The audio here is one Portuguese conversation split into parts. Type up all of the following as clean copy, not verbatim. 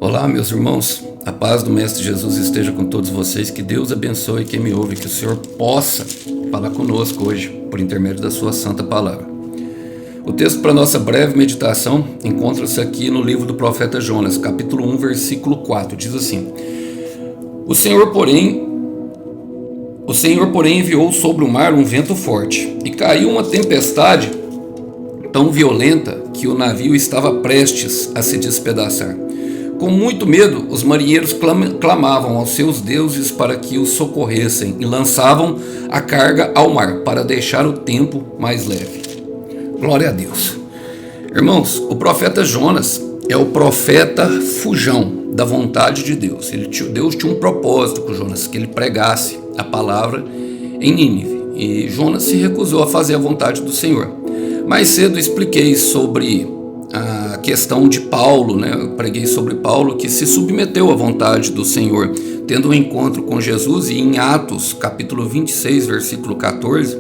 Olá, meus irmãos, a paz do Mestre Jesus esteja com todos vocês, que Deus abençoe quem me ouve, que o Senhor possa falar conosco hoje, por intermédio da sua santa palavra. O texto para nossa breve meditação encontra-se aqui no livro do profeta Jonas, capítulo 1, versículo 4, diz assim: O Senhor, porém, enviou sobre o mar um vento forte, e caiu uma tempestade tão violenta que o navio estava prestes a se despedaçar. Com muito medo, os marinheiros clamavam aos seus deuses para que os socorressem e lançavam a carga ao mar para deixar o tempo mais leve. Glória a Deus. Irmãos, o profeta Jonas é o profeta fujão da vontade de Deus. Deus tinha um propósito com Jonas, que ele pregasse a palavra em Nínive. E Jonas se recusou a fazer a vontade do Senhor. Mais cedo expliquei sobre a questão de Paulo, Eu preguei sobre Paulo que se submeteu à vontade do Senhor, tendo um encontro com Jesus, e em Atos, capítulo 26, versículo 14,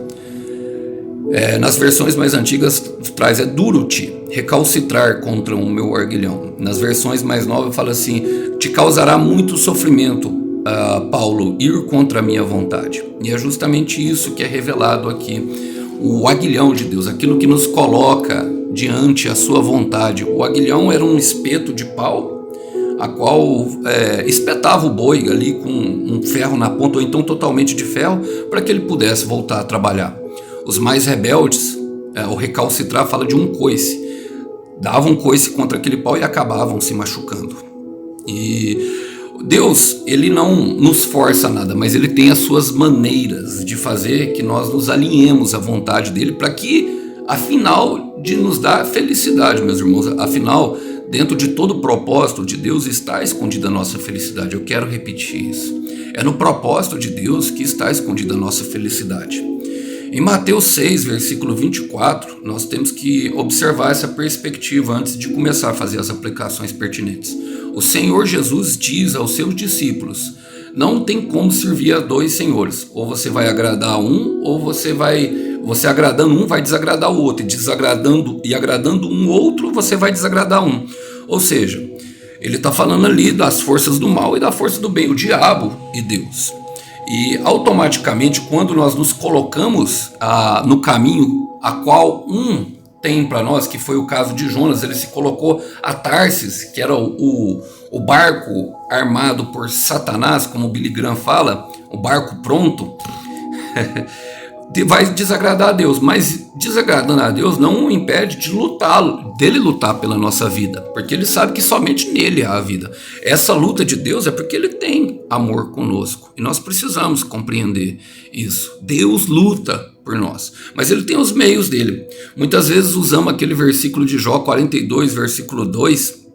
nas versões mais antigas traz duro-te, recalcitrar contra o meu arguilhão. Nas versões mais novas fala assim: te causará muito sofrimento, Paulo, ir contra a minha vontade. E é justamente isso que é revelado aqui. O aguilhão de Deus, aquilo que nos coloca diante a sua vontade. O aguilhão era um espeto de pau, a qual espetava o boi ali com um ferro na ponta, ou então totalmente de ferro, para que ele pudesse voltar a trabalhar. Os mais rebeldes, o recalcitrar fala de um coice. Davam um coice contra aquele pau e acabavam se machucando. E Deus, ele não nos força nada, mas ele tem as suas maneiras de fazer que nós nos alinhemos à vontade dele, para que, afinal, de nos dar felicidade, meus irmãos. Afinal, dentro de todo o propósito de Deus está escondida a nossa felicidade. Eu quero repetir isso. É no propósito de Deus que está escondida a nossa felicidade. Em Mateus 6, versículo 24, nós temos que observar essa perspectiva antes de começar a fazer as aplicações pertinentes. O Senhor Jesus diz aos seus discípulos: não tem como servir a dois senhores. Ou você vai agradar um, ou você agradando um vai desagradar o outro. E agradando um outro, você vai desagradar um. Ou seja, ele está falando ali das forças do mal e da força do bem, o diabo e Deus. E automaticamente, quando nós nos colocamos no caminho a qual um tem para nós, que foi o caso de Jonas, ele se colocou a Tarsis, que era o barco armado por Satanás, como o Billy Graham fala, o barco pronto, vai desagradar a Deus, mas desagradando a Deus não o impede dele lutar pela nossa vida, porque ele sabe que somente nele há a vida. Essa luta de Deus é porque ele tem amor conosco, e nós precisamos compreender isso. Deus luta por nós, mas ele tem os meios dele. Muitas vezes usamos aquele versículo de Jó 42, versículo 2,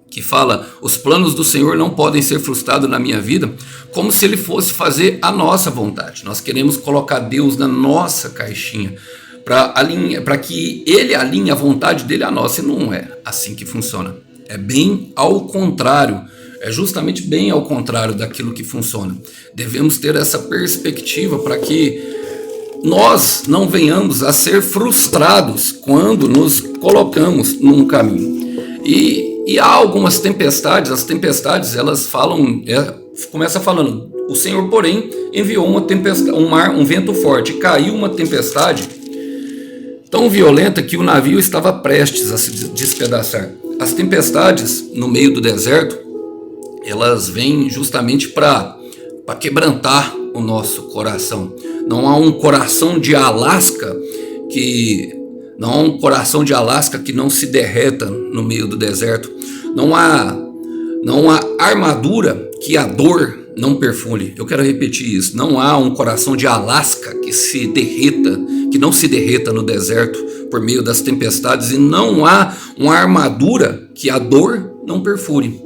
que fala: os planos do Senhor não podem ser frustrados na minha vida, como se ele fosse fazer a nossa vontade. Nós queremos colocar Deus na nossa caixinha, para que ele alinhe a vontade dele à nossa, e não é assim que funciona. É bem ao contrário, é justamente bem ao contrário daquilo que funciona. Devemos ter essa perspectiva para que nós não venhamos a ser frustrados quando nos colocamos num caminho. E há algumas tempestades, as tempestades elas falam, começa falando: o Senhor, porém, enviou uma tempestade, um vento forte, e caiu uma tempestade tão violenta que o navio estava prestes a se despedaçar. As tempestades no meio do deserto, elas vêm justamente para quebrantar o nosso coração. Não há um coração de Alasca que não se derreta no meio do deserto. Não há armadura que a dor não perfure. Eu quero repetir isso. Não há um coração de Alasca que não se derreta no deserto por meio das tempestades, e não há uma armadura que a dor não perfure.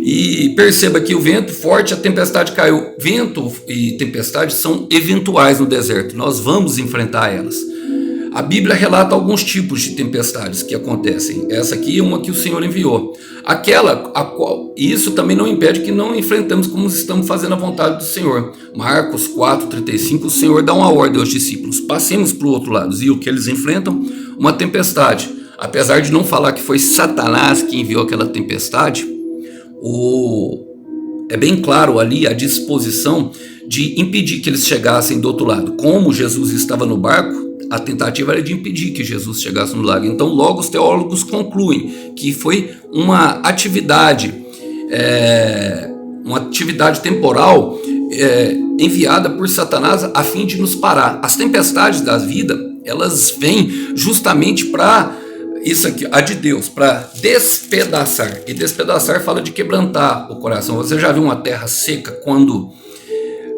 E perceba que o vento forte, a tempestade caiu. Vento e tempestade são eventuais no deserto. Nós vamos enfrentar elas. A Bíblia relata alguns tipos de tempestades que acontecem. Essa aqui é uma que o Senhor enviou. E isso também não impede que não enfrentemos como estamos fazendo a vontade do Senhor. Marcos 4,35, o Senhor dá uma ordem aos discípulos: passemos para o outro lado. E o que eles enfrentam? Uma tempestade. Apesar de não falar que foi Satanás que enviou aquela tempestade, é bem claro ali a disposição de impedir que eles chegassem do outro lado. Como Jesus estava no barco, a tentativa era de impedir que Jesus chegasse no lago. Então logo os teólogos concluem que foi uma atividade temporal enviada por Satanás a fim de nos parar. As tempestades da vida, elas vêm justamente para isso aqui, a de Deus, para despedaçar. E despedaçar fala de quebrantar o coração. Você já viu uma terra seca quando...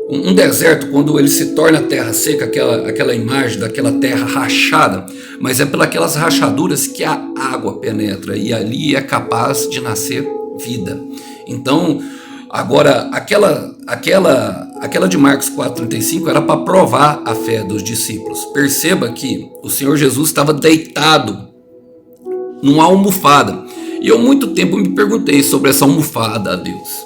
Um deserto, quando ele se torna terra seca, aquela imagem daquela terra rachada, mas é pelas rachaduras que a água penetra e ali é capaz de nascer vida. Então, agora, aquela de Marcos 4,35 era para provar a fé dos discípulos. Perceba que o Senhor Jesus estava deitado numa almofada. E eu muito tempo me perguntei sobre essa almofada a Deus.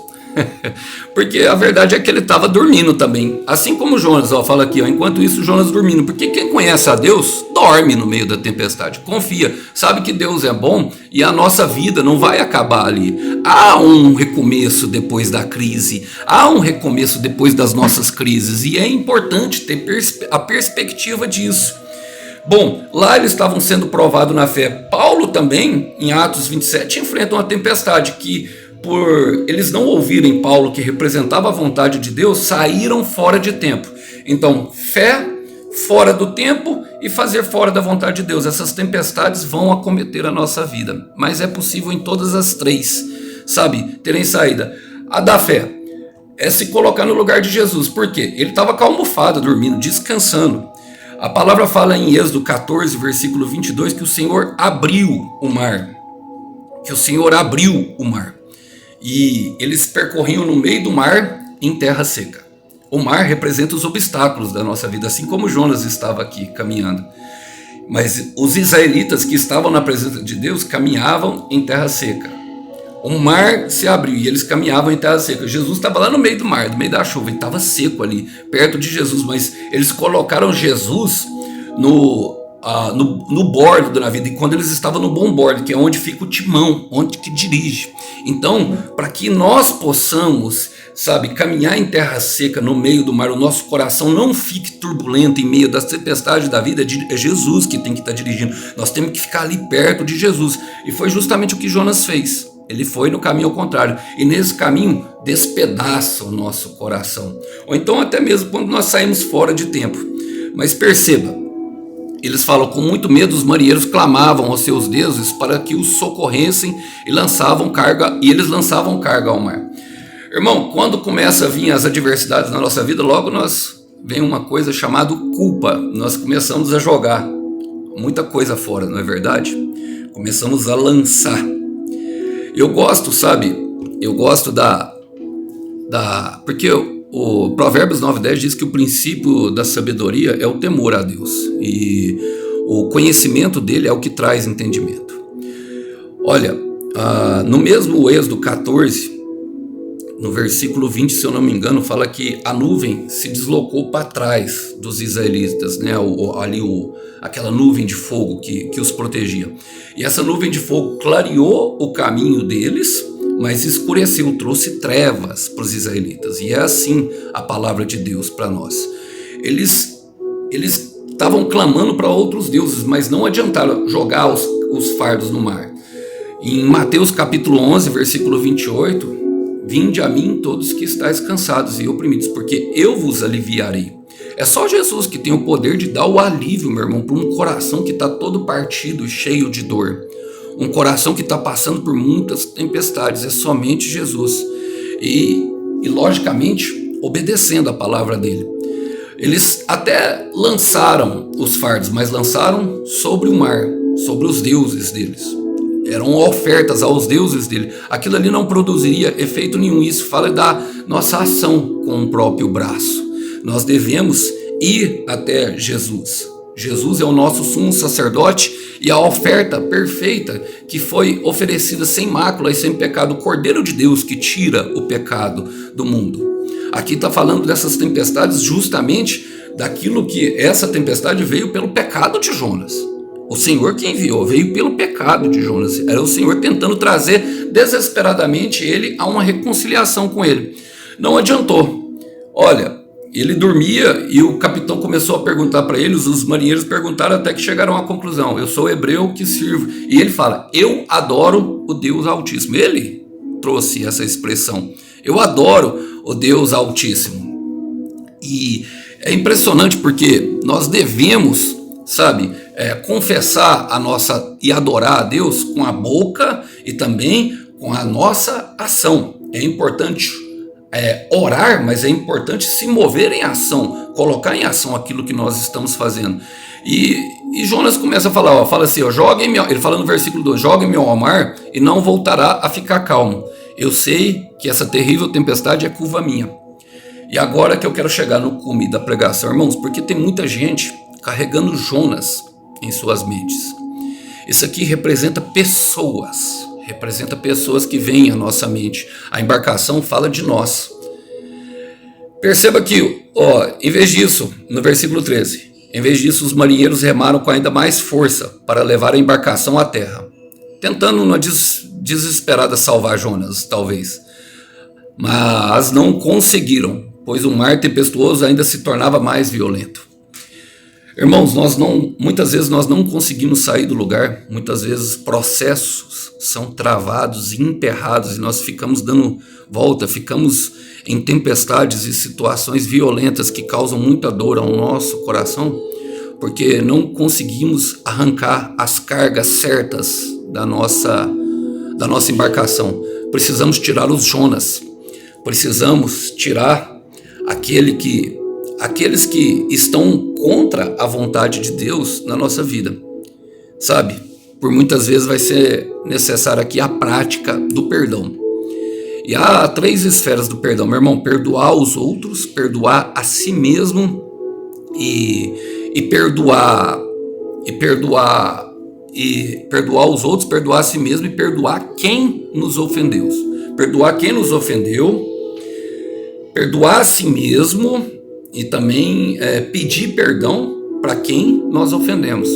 Porque a verdade é que ele estava dormindo também. Assim como Jonas, fala aqui, enquanto isso Jonas dormindo. Porque quem conhece a Deus, dorme no meio da tempestade. Confia, sabe que Deus é bom e a nossa vida não vai acabar ali. Há um recomeço depois da crise. Há um recomeço depois das nossas crises. E é importante ter a perspectiva disso. Bom, lá eles estavam sendo provados na fé. Paulo também, em Atos 27, enfrenta uma tempestade que, por eles não ouvirem Paulo, que representava a vontade de Deus, saíram fora de tempo. Então, fé fora do tempo e fazer fora da vontade de Deus. Essas tempestades vão acometer a nossa vida, mas é possível em todas as três, sabe, terem saída. A da fé é se colocar no lugar de Jesus. Por quê? Ele estava com a almofada, dormindo, descansando. A palavra fala em Êxodo 14, versículo 22, que o Senhor abriu o mar. Que o Senhor abriu o mar. E eles percorriam no meio do mar em terra seca. O mar representa os obstáculos da nossa vida, assim como Jonas estava aqui caminhando. Mas os israelitas que estavam na presença de Deus caminhavam em terra seca. O mar se abriu e eles caminhavam em terra seca. Jesus estava lá no meio do mar, no meio da chuva, e estava seco ali, perto de Jesus. Mas eles colocaram Jesus no bordo do navio, e quando eles estavam no bom bordo, que é onde fica o timão, onde que dirige. Então, para que nós possamos, sabe, caminhar em terra seca no meio do mar, o nosso coração não fique turbulento em meio das tempestades da vida, é Jesus que tem que estar dirigindo. Nós temos que ficar ali perto de Jesus. E foi justamente o que Jonas fez. Ele foi no caminho ao contrário. E nesse caminho despedaça o nosso coração. Ou então até mesmo quando nós saímos fora de tempo. Mas perceba, eles falam, com muito medo os marinheiros clamavam aos seus deuses para que os socorressem e eles lançavam carga ao mar. Irmão, quando começa a vir as adversidades na nossa vida, logo vem uma coisa chamada culpa. Nós começamos a jogar muita coisa fora, não é verdade? Começamos a lançar. Eu gosto, sabe? Eu gosto porque o Provérbios 9:10 diz que o princípio da sabedoria é o temor a Deus. E o conhecimento dele é o que traz entendimento. Olha, no mesmo Êxodo 14, no versículo 20, se eu não me engano, fala que a nuvem se deslocou para trás dos israelitas, né? Aquela nuvem de fogo que os protegia. E essa nuvem de fogo clareou o caminho deles, mas escureceu, trouxe trevas para os israelitas. E é assim a palavra de Deus para nós. Eles estavam clamando para outros deuses, mas não adiantaram jogar os fardos no mar. Em Mateus capítulo 11, versículo 28, vinde a mim todos que estáis cansados e oprimidos, porque eu vos aliviarei. É só Jesus que tem o poder de dar o alívio, meu irmão, para um coração que está todo partido e cheio de dor. Um coração que está passando por muitas tempestades. É somente Jesus. E logicamente, obedecendo a palavra dele. Eles até lançaram os fardos, mas lançaram sobre o mar, sobre os deuses deles. Eram ofertas aos deuses dele. Aquilo ali não produziria efeito nenhum. Isso fala da nossa ação com o próprio braço. Nós devemos ir até Jesus. Jesus é o nosso sumo sacerdote e a oferta perfeita que foi oferecida sem mácula e sem pecado, o Cordeiro de Deus que tira o pecado do mundo. Aqui está falando dessas tempestades justamente daquilo que essa tempestade veio pelo pecado de Jonas. o Senhor que enviou, veio pelo pecado de Jonas. Era o Senhor tentando trazer desesperadamente ele a uma reconciliação com ele. Não adiantou. Olha, ele dormia e o capitão começou a perguntar para ele, os marinheiros perguntaram até que chegaram à conclusão: eu sou hebreu que sirvo. E ele fala: eu adoro o Deus Altíssimo. Ele trouxe essa expressão: eu adoro o Deus Altíssimo. E é impressionante porque nós devemos, sabe, confessar a nossa e adorar a Deus com a boca e também com a nossa ação. É importante orar, mas é importante se mover em ação, colocar em ação aquilo que nós estamos fazendo. E Jonas começa a falar, fala assim, ele fala no versículo 2, jogue-me ao mar e não voltará a ficar calmo. Eu sei que essa terrível tempestade é culpa minha. E agora que eu quero chegar no cume da pregação, irmãos, porque tem muita gente carregando Jonas em suas mentes. Isso aqui representa pessoas que vêm à nossa mente. A embarcação fala de nós. Perceba que, em vez disso, no versículo 13, em vez disso, os marinheiros remaram com ainda mais força para levar a embarcação à terra, tentando uma desesperada salvar Jonas, talvez. Mas não conseguiram, pois o mar tempestuoso ainda se tornava mais violento. Irmãos, muitas vezes nós não conseguimos sair do lugar, muitas vezes processos são travados e emperrados e nós ficamos dando volta, ficamos em tempestades e situações violentas que causam muita dor ao nosso coração, porque não conseguimos arrancar as cargas certas da nossa embarcação. Precisamos tirar os Jonas, precisamos tirar aqueles que estão contra a vontade de Deus na nossa vida, sabe? Por muitas vezes vai ser necessário aqui a prática do perdão. E há 3 esferas do perdão, meu irmão: perdoar os outros, perdoar a si mesmo e perdoar os outros, perdoar a si mesmo e perdoar quem nos ofendeu. Perdoar quem nos ofendeu, perdoar a si mesmo e também pedir perdão para quem nós ofendemos.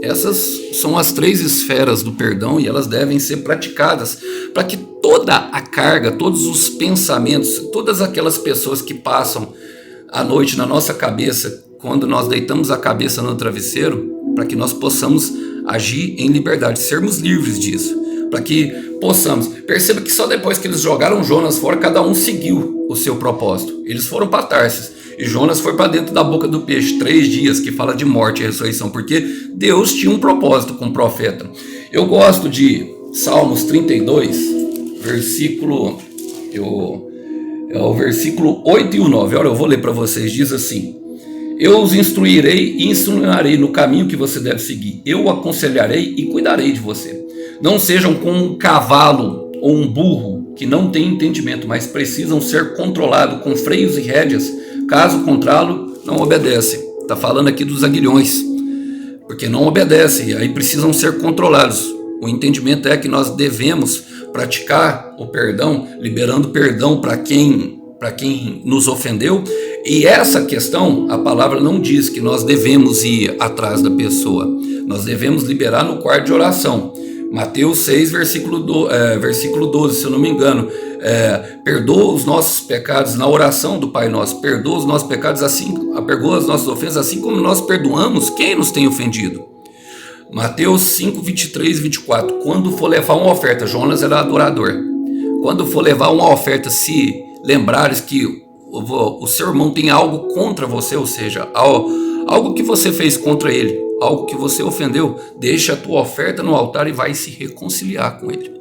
Essas são as 3 esferas do perdão e elas devem ser praticadas para que toda a carga, todos os pensamentos, todas aquelas pessoas que passam à noite na nossa cabeça, quando nós deitamos a cabeça no travesseiro, para que nós possamos agir em liberdade, sermos livres disso, para que possamos. Perceba que só depois que eles jogaram Jonas fora, cada um seguiu o seu propósito. Eles foram para Tarsis e Jonas foi para dentro da boca do peixe, 3 dias, que fala de morte e ressurreição, porque Deus tinha um propósito com o profeta. Eu gosto de Salmos 32, versículo 8 e o 9. Olha, eu vou ler para vocês. Diz assim: eu os instruirei e ensinarei no caminho que você deve seguir. Eu o aconselharei e cuidarei de você. Não sejam como um cavalo ou um burro que não tem entendimento, mas precisam ser controlados com freios e rédeas. Caso contrário, não obedecem. Está falando aqui dos aguilhões, porque não obedecem, e aí precisam ser controlados. O entendimento é que nós devemos praticar o perdão, liberando perdão para quem nos ofendeu. E essa questão, a palavra não diz que nós devemos ir atrás da pessoa. Nós devemos liberar no quarto de oração. Mateus 6, versículo 12, se eu não me engano. Perdoa os nossos pecados na oração do Pai Nosso. Perdoa os nossos pecados perdoa as nossas ofensas, assim como nós perdoamos quem nos tem ofendido. Mateus 5, 23 e 24. Quando for levar uma oferta, Jonas era adorador. Quando for levar uma oferta, se lembrares que o seu irmão tem algo contra você, ou seja, algo que você fez contra ele, algo que você ofendeu, deixa a tua oferta no altar e vai se reconciliar com ele.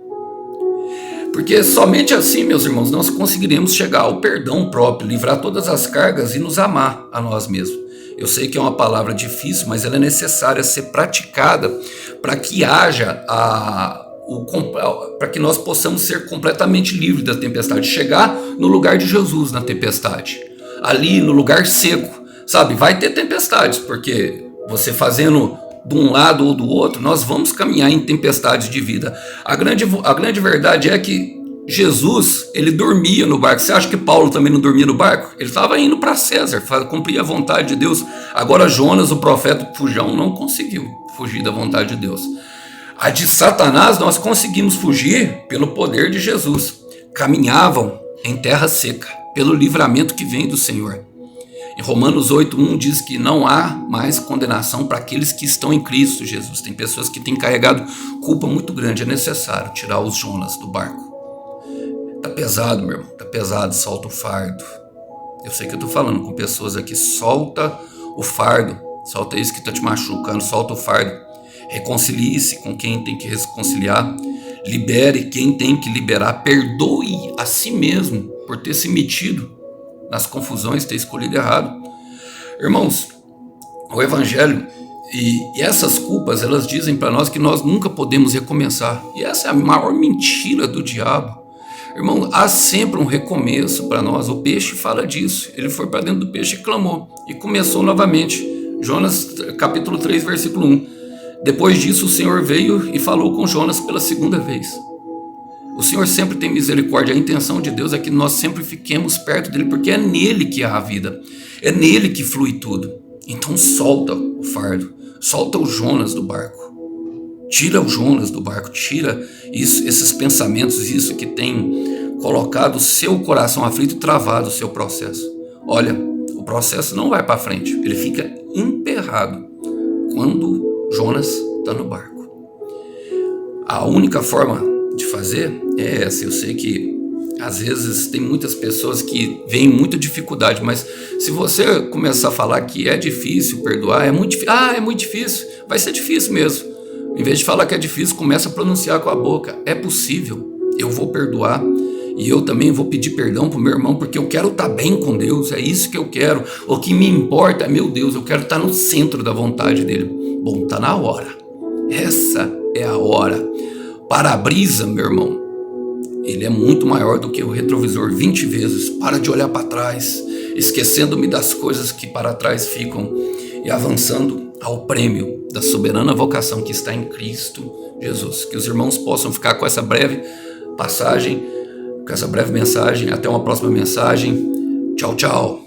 Porque somente assim, meus irmãos, nós conseguiremos chegar ao perdão próprio, livrar todas as cargas e nos amar a nós mesmos. Eu sei que é uma palavra difícil, mas ela é necessária ser praticada para que haja para que nós possamos ser completamente livres da tempestade, chegar no lugar de Jesus na tempestade, ali no lugar seco, sabe? Vai ter tempestades, porque você fazendo de um lado ou do outro, nós vamos caminhar em tempestades de vida. A grande verdade é que Jesus, ele dormia no barco. Você acha que Paulo também não dormia no barco? Ele estava indo para César, cumprir a vontade de Deus. Agora Jonas, o profeta fujão, não conseguiu fugir da vontade de Deus. A de Satanás nós conseguimos fugir pelo poder de Jesus. Caminhavam em terra seca, pelo livramento que vem do Senhor. Em Romanos 8:1 diz que não há mais condenação para aqueles que estão em Cristo Jesus. Tem pessoas que têm carregado culpa muito grande. É necessário tirar os Jonas do barco. Tá pesado, meu irmão. Tá pesado. Solta o fardo. Eu sei que eu tô falando com pessoas aqui. Solta o fardo. Solta isso que tá te machucando. Solta o fardo. Reconcilie-se com quem tem que reconciliar. Libere quem tem que liberar. Perdoe a si mesmo por ter se metido nas confusões, ter escolhido errado. Irmãos, o Evangelho e essas culpas, elas dizem para nós que nós nunca podemos recomeçar. E essa é a maior mentira do diabo. Irmão, há sempre um recomeço para nós. O peixe fala disso. Ele foi para dentro do peixe e clamou. E começou novamente. Jonas, capítulo 3, versículo 1. Depois disso, o Senhor veio e falou com Jonas pela segunda vez. O Senhor sempre tem misericórdia. A intenção de Deus é que nós sempre fiquemos perto dele, porque é nele que há a vida. É nele que flui tudo. Então solta o fardo. Solta o Jonas do barco. Tira o Jonas do barco. Tira isso, esses pensamentos, isso que tem colocado o seu coração aflito e travado o seu processo. Olha, o processo não vai para frente. Ele fica emperrado quando Jonas está no barco. A única forma de fazer é essa. Eu sei que às vezes tem muitas pessoas que veem muita dificuldade, mas se você começar a falar que é difícil perdoar, é muito difícil, vai ser difícil mesmo. Em vez de falar que é difícil, começa a pronunciar com a boca. É possível, eu vou perdoar e eu também vou pedir perdão pro meu irmão, porque eu quero estar bem com Deus, é isso que eu quero. O que me importa é, meu Deus, eu quero estar no centro da vontade dele. Bom, tá na hora. Essa é a hora. Para-brisa, meu irmão, ele é muito maior do que o retrovisor 20 vezes. Para de olhar para trás, esquecendo-me das coisas que para trás ficam e avançando ao prêmio da soberana vocação que está em Cristo Jesus. Que os irmãos possam ficar com essa breve passagem, com essa breve mensagem. Até uma próxima mensagem. Tchau, tchau.